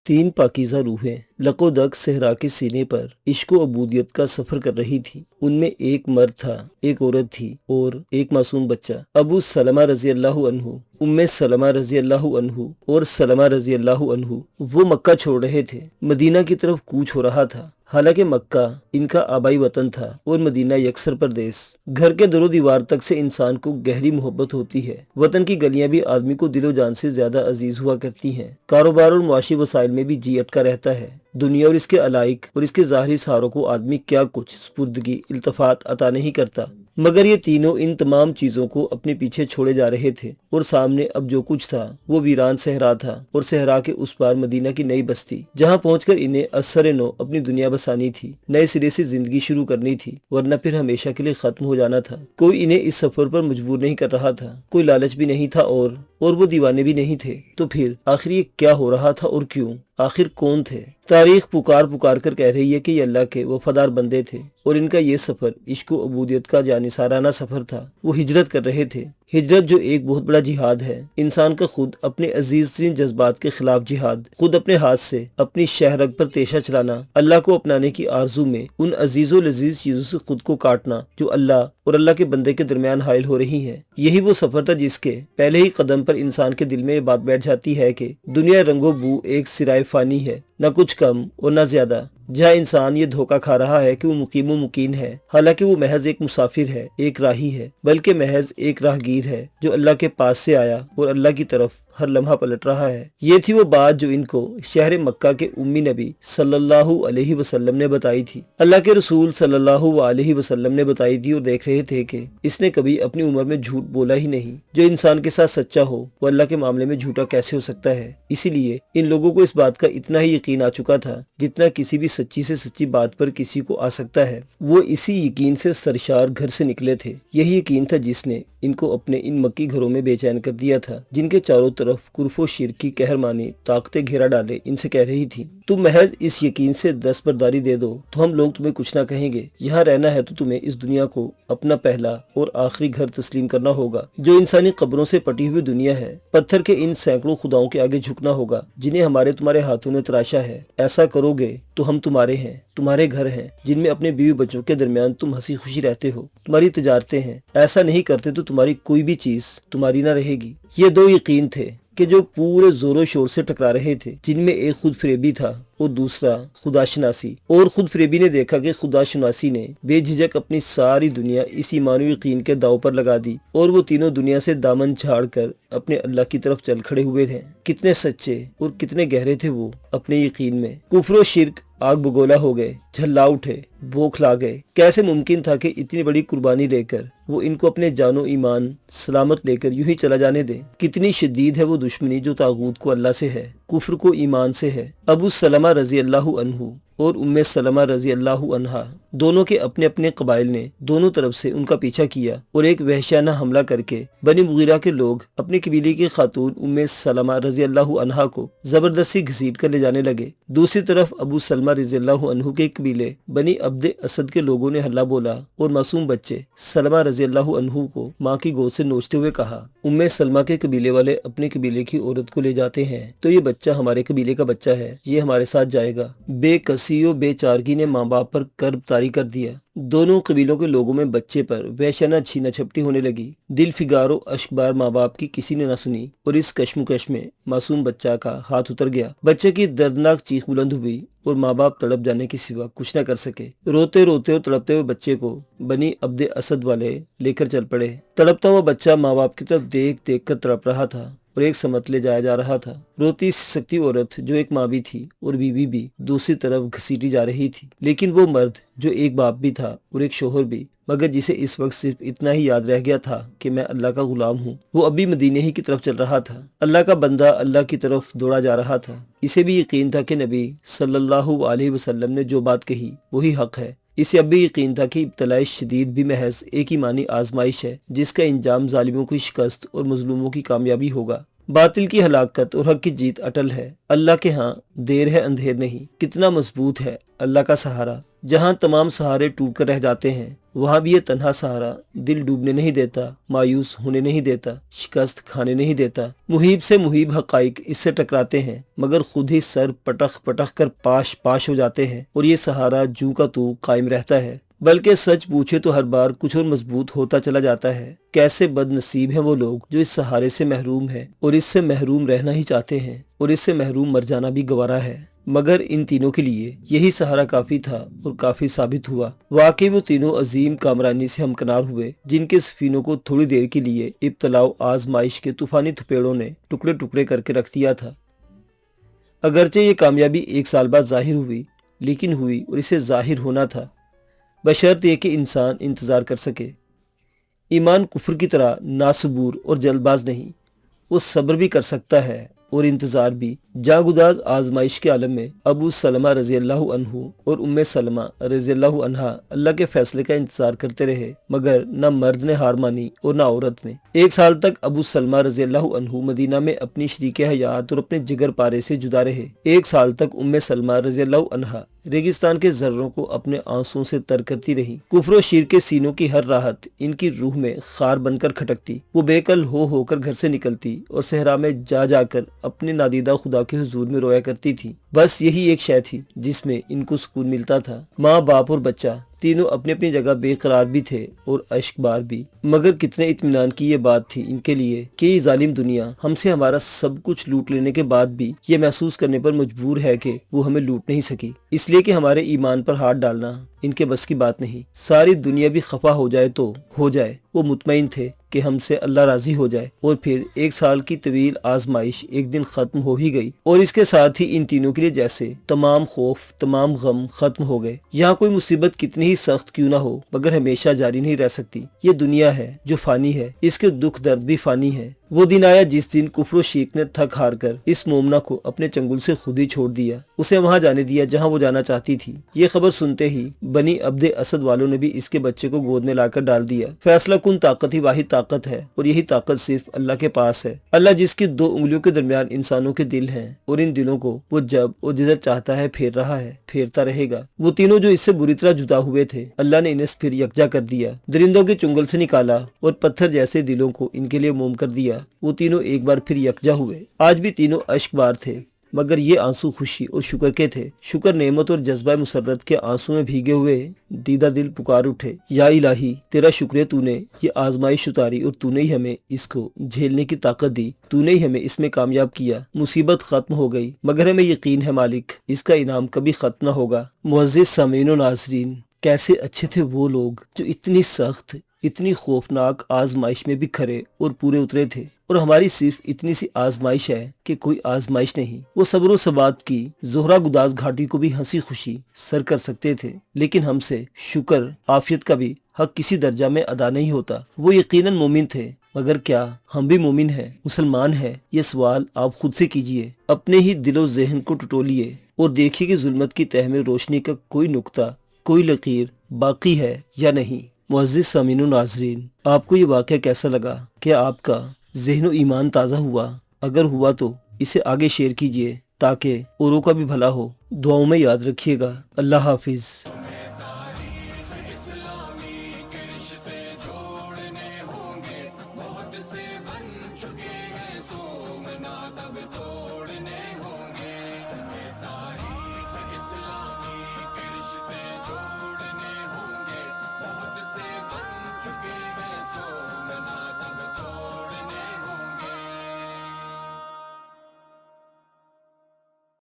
तीन पाकीज़ा रूहें लकोदक सहरा के सीने पर इश्क व अबूदियत का सफर कर रही थी। उनमें एक मर्द था, एक औरत थी और एक मासूम बच्चा। अबू सलमा रजी अल्लाह अन्हु, उम्मे सलमा रजी अल्लाह अन्हु और सलमा रजी अल्लाह अन्हु वो मक्का छोड़ रहे थे। मदीना की तरफ कूच हो रहा था। हालांकि मक्का इनका आबाई वतन था और मदीना यकसर परदेस। घर के दरो दीवार तक से इंसान को गहरी मोहब्बत होती है। वतन की गलियां भी आदमी को दिलो जान से ज्यादा अजीज हुआ करती हैं। कारोबार और मुआशी वसाइल में भी जी अटका रहता है। दुनिया और इसके अलाइक और इसके ज़ाहरी सहारों को आदमी क्या कुछ स्पुर्दगी इल्तफात अता नहीं करता, मगर ये तीनों इन तमाम चीज़ों को अपने पीछे छोड़े जा रहे थे और सामने अब जो कुछ था वो वीरान सहरा था और सहरा के उस पार मदीना की नई बस्ती, जहाँ पहुंचकर इन्हें असर नो अपनी दुनिया बसानी थी, नए सिरे से जिंदगी शुरू करनी थी, वरना फिर हमेशा के लिए खत्म हो जाना था। कोई इन्हें इस सफर पर मजबूर नहीं कर रहा था, कोई लालच भी नहीं था और वो दीवाने भी नहीं थे। तो फिर आखिर ये क्या हो रहा था और क्यों? आखिर कौन थे? तारीख पुकार पुकार कर कह रही है कि ये अल्लाह के वफादार बंदे थे और इनका ये सफर इश्क व अबूदियत का जानिसाराना सफर था। वो हिजरत कर रहे थे। हिजरत जो एक बहुत बड़ा जिहाद है, इंसान का खुद अपने अजीज तरीन जज्बात के खिलाफ जिहाद, खुद अपने हाथ से अपनी शहरग पर तेशा चलाना, अल्लाह को अपनाने की आरजू में उन अजीजो लजीज चीजों से खुद को काटना जो अल्लाह और अल्लाह के बंदे के दरमियान हाइल हो रही है। यही वो सफर था जिसके पहले ही कदम पर इंसान के दिल में ये बात बैठ जाती है कि दुनिया रंगो बू एक सिराए फानी है, न कुछ कम और न ज्यादा। जहाँ इंसान ये धोखा खा रहा है कि वो मुकीम मुकीन है, हालांकि वो महज एक मुसाफिर है, एक राही है, बल्कि महज एक राहगीर है जो अल्लाह के पास से आया और अल्लाह की तरफ हर लम्हा पलट रहा है। ये थी वो बात जो इनको शहर मक्का के उम्मी नबी सल्लल्लाहु अलैहि वसल्लम ने बताई थी। अल्लाह के रसूल सल्लल्लाहु अलैहि वसल्लम ने बताई थी और देख रहे थे कि इसने कभी अपनी उम्र में झूठ बोला ही नहीं। जो इंसान के साथ सच्चा हो वो अल्लाह के मामले में झूठा कैसे हो सकता है? इसीलिए इन लोगों को इस बात का इतना ही यकीन आ चुका था जितना किसी भी सच्ची से सच्ची बात पर किसी को आ सकता है। वो इसी यकीन से सरशार घर से निकले थे। यही यकीन था जिसने इनको अपने इन मक्की घरों में बेचैन कर दिया था, जिनके चारों तरफ कुर्फो शिरक की कहरमानी ताकतें घेरा डाले इनसे कह रही थी, तुम महज इस यकीन से दस्तबरदारी दे दो तो हम लोग तुम्हें कुछ ना कहेंगे। यहाँ रहना है तो तुम्हें इस दुनिया को अपना पहला और आखिरी घर तस्लीम करना होगा। जो इंसानी कब्रों से पटी हुई दुनिया है, पत्थर के इन सैकड़ों खुदाओं के आगे झुकना होगा जिन्हें हमारे तुम्हारे हाथों ने तराशा है। ऐसा करोगे तो हम तुम्हारे हैं, तुम्हारे घर हैं जिनमें अपने बीवी बच्चों के दरमियान तुम हंसी खुशी रहते हो, तुम्हारी तजारतें हैं। ऐसा नहीं करते तो तुम्हारी कोई भी चीज तुम्हारी ना रहेगी। ये दो यकीन थे कि जो पूरे जोरों शोर से टकरा रहे थे, जिनमें एक खुद फरेबी था और दूसरा खुदाशनासी। और खुद फरेबी ने देखा कि खुदाशनासी ने बेझिझक अपनी सारी दुनिया इसी मानवी यकीन के दाव पर लगा दी और वो तीनों दुनिया से दामन झाड़ कर अपने अल्लाह की तरफ चल खड़े हुए थे। कितने सच्चे और कितने गहरे थे वो अपने यकीन में। कुफ्र और शिर्क आग बगोला हो गए, झल्ला उठे, बौखला गए। कैसे मुमकिन था कि इतनी बड़ी कुर्बानी लेकर वो इनको अपने जानो ईमान सलामत लेकर यूं ही चला जाने दे? कितनी शदीद है वो दुश्मनी जो तागूत को अल्लाह से है, कुफ्र को ईमान से है। अबू सलमा रजी अल्लाह अन्हु और उम्मे सलमा रजी अल्लाह अन्हा दोनों के अपने अपने कबाइल ने दोनों तरफ से उनका पीछा किया और एक वहशियाना हमला करके बनी मुगीरा के लोग अपनी कबीले की खातून उम्मे सलमा रजी अल्लाह अन्हा को जबरदस्ती घसीट कर ले जाने लगे। दूसरी तरफ अबू सलमा रजी अल्लाह अन्हु के कबीले बनी अब्द असद के लोगों ने हल्ला बोला और मासूम बच्चे सलमा रजी अल्लाह अन्हु को माँ की गोद से नोचते हुए कहा, उम्मे सलमा के कबीले वाले अपने कबीले की औरत को ले जाते हैं तो ये बच्चा हमारे कबीले का बच्चा है, ये हमारे साथ जाएगा। बेकसी और बेचारगी ने माँ बाप पर कर्ब तारी कर दिया। दोनों कबीलों के लोगों में बच्चे पर वहशना छीना झपटी होने लगी। दिल फिगारो अश्कबार माँ बाप की किसी ने न सुनी और इस कश्मकश में मासूम बच्चा का हाथ उतर गया। बच्चे की दर्दनाक चीख बुलंद हुई और माँ बाप तड़प जाने के सिवा कुछ न कर सके। रोते रोते और तड़पते हुए बच्चे को बनी अब्द असद वाले लेकर चल पड़े। तड़पता हुआ बच्चा माँ बाप की तरफ देख देख कर तड़प रहा था और एक समत ले जाया जा रहा था। रोती सकती औरत जो एक माँ भी थी और बीवी भी दूसरी तरफ घसीटी जा रही थी। लेकिन वो मर्द जो एक बाप भी था और एक शोहर भी, मगर जिसे इस वक्त सिर्फ इतना ही याद रह गया था कि मैं अल्लाह का गुलाम हूँ, वो अभी मदीने ही की तरफ चल रहा था। अल्लाह का बंदा अल्लाह की तरफ दौड़ा जा रहा था। इसे भी यकीन था कि नबी सल्लल्लाहु अलैहि वसल्लम ने जो बात कही वही हक है। इसे अब भी यकीन था कि इब्तलाए शदीद भी महज एक ही मानी आजमाइश है जिसका इंजाम जालिमों की शिकस्त और मजलूमों की कामयाबी होगा। बातिल की हलाकत और हक की जीत अटल है। अल्लाह के यहाँ देर है अंधेर नहीं। कितना मजबूत है अल्लाह का सहारा। जहाँ तमाम सहारे टूट कर रह जाते हैं وہاں بھی یہ تنہا سہارا دل ڈوبنے نہیں دیتا، مایوس ہونے نہیں دیتا، شکست کھانے نہیں دیتا۔ محیب سے محیب حقائق اس سے ٹکراتے ہیں مگر خود ہی سر پٹخ پٹخ کر پاش پاش ہو جاتے ہیں اور یہ سہارا جوں کا تو قائم رہتا ہے، بلکہ سچ پوچھے تو ہر بار کچھ اور مضبوط ہوتا چلا جاتا ہے۔ کیسے بد نصیب ہیں وہ لوگ جو اس سہارے سے محروم ہیں اور اس سے محروم رہنا ہی چاہتے ہیں اور اس سے محروم مر جانا بھی گوارا ہے۔ مگر ان تینوں کے لیے یہی سہارا کافی تھا اور کافی ثابت ہوا۔ واقعی وہ تینوں عظیم کامرانی سے ہمکنار ہوئے جن کے سفینوں کو تھوڑی دیر کے لیے ابتلا و آزمائش کے طوفانی تھپیڑوں نے ٹکڑے ٹکڑے کر کے رکھ دیا تھا۔ اگرچہ یہ کامیابی ایک سال بعد ظاہر ہوئی، لیکن ہوئی اور اسے ظاہر ہونا تھا، بشرط یہ کہ انسان انتظار کر سکے۔ ایمان کفر کی طرح ناصبور اور جلد باز نہیں، وہ صبر بھی کر سکتا ہے اور انتظار بھی۔ جاگداز آزمائش کے عالم میں ابو سلمہ رضی اللہ عنہ اور ام سلمہ رضی اللہ عنہا اللہ کے فیصلے کا انتظار کرتے رہے، مگر نہ مرد نے ہار مانی اور نہ عورت نے۔ 1 سال تک ابو سلمہ رضی اللہ عنہ مدینہ میں اپنی شریک حیات اور اپنے جگر پارے سے جدا رہے۔ 1 سال تک ام سلمہ رضی اللہ عنہا ریگستان کے ذروں کو اپنے آنسوں سے تر کرتی رہی۔ کفر و شرک کے سینوں کی ہر راحت ان کی روح میں خار بن کر کھٹکتی، وہ بے کل ہو کر گھر سے نکلتی اور صحرا میں جا کر اپنے نادیدہ خدا کے حضور میں رویا کرتی تھی۔ بس یہی ایک شے تھی جس میں ان کو سکون ملتا تھا۔ ماں باپ اور بچہ تینوں اپنی اپنی جگہ بے قرار بھی تھے اور اشک بار بھی، مگر کتنے اطمینان کی یہ بات تھی ان کے لیے کہ یہ ظالم دنیا ہم سے ہمارا سب کچھ لوٹ لینے کے بعد بھی یہ محسوس کرنے پر مجبور ہے کہ وہ ہمیں لوٹ نہیں سکی، اس لیے کہ ہمارے ایمان پر ہاتھ ڈالنا ان کے بس کی بات نہیں۔ ساری دنیا بھی خفا ہو جائے تو ہو جائے، وہ مطمئن تھے کہ ہم سے اللہ راضی ہو جائے۔ اور پھر 1 سال کی طویل آزمائش ایک دن ختم ہو ہی گئی اور اس کے ساتھ ہی ان تینوں کے لیے جیسے تمام خوف، تمام غم ختم ہو گئے۔ یہاں کوئی مصیبت کتنی ہی سخت کیوں نہ ہو مگر ہمیشہ جاری نہیں رہ سکتی۔ یہ دنیا ہے جو فانی ہے، اس کے دکھ درد بھی فانی ہے۔ وہ دن آیا جس دن کفر و شرک نے تھک ہار کر اس مومنہ کو اپنے چنگل سے خود ہی چھوڑ دیا، اسے وہاں جانے دیا جہاں وہ جانا چاہتی تھی۔ یہ خبر سنتے ہی بنی عبد اسد والوں نے بھی اس کے بچے کو گود میں لا کر ڈال دیا۔ فیصلہ کن طاقت ہی واحد طاقت ہے اور یہی طاقت صرف اللہ کے پاس ہے۔ اللہ جس کی 2 انگلیوں کے درمیان انسانوں کے دل ہیں اور ان دلوں کو وہ جب اور جدھر چاہتا ہے پھیر رہا ہے، پھیرتا رہے گا۔ وہ تینوں جو اس سے بری طرح جدا ہوئے تھے، اللہ نے انہیں پھر یکجا کر دیا، درندوں کے چنگل سے نکالا اور پتھر جیسے دلوں کو ان کے لیے موم کر دیا۔ وہ تینوں ایک بار پھر یکجا ہوئے۔ آج بھی تینوں اشک بار تھے مگر یہ آنسو خوشی اور شکر کے تھے۔ شکر نعمت اور جذبہ مسرت کے آنسو میں بھیگے ہوئے دیدہ دل پکار اٹھے، یا الہی تیرا شکریہ، تو نے یہ آزمائش اتاری اور تو نے ہی ہمیں اس کو جھیلنے کی طاقت دی، تو نے ہی ہمیں اس میں کامیاب کیا۔ مصیبت ختم ہو گئی مگر ہمیں یقین ہے مالک اس کا انعام کبھی ختم نہ ہوگا۔ معزز سامعین و ناظرین، کیسے اچھے تھے وہ لوگ جو اتنی سخت، اتنی خوفناک آزمائش میں بھی کھرے اور پورے اترے تھے، اور ہماری صرف اتنی سی آزمائش ہے کہ کوئی آزمائش نہیں۔ وہ صبر و ثبات کی زہرہ گداز گھاٹی کو بھی ہنسی خوشی سر کر سکتے تھے، لیکن ہم سے شکر عافیت کا بھی حق کسی درجہ میں ادا نہیں ہوتا۔ وہ یقیناً مومن تھے، مگر کیا ہم بھی مومن ہیں، مسلمان ہیں؟ یہ سوال آپ خود سے کیجئے، اپنے ہی دل و ذہن کو ٹٹولیے اور دیکھیے کہ ظلمت کی تہ میں روشنی کا کوئی نقطہ، کوئی لکیر باقی ہے یا نہیں۔ معزز سامعین و ناظرین، آپ کو یہ واقعہ کیسا لگا؟ کیا آپ کا ذہن و ایمان تازہ ہوا؟ اگر ہوا تو اسے آگے شیئر کیجئے تاکہ اوروں کا بھی بھلا ہو۔ دعاؤں میں یاد رکھیے گا۔ اللہ حافظ۔ بہت سے بن چکے ہیں سومنا تب تو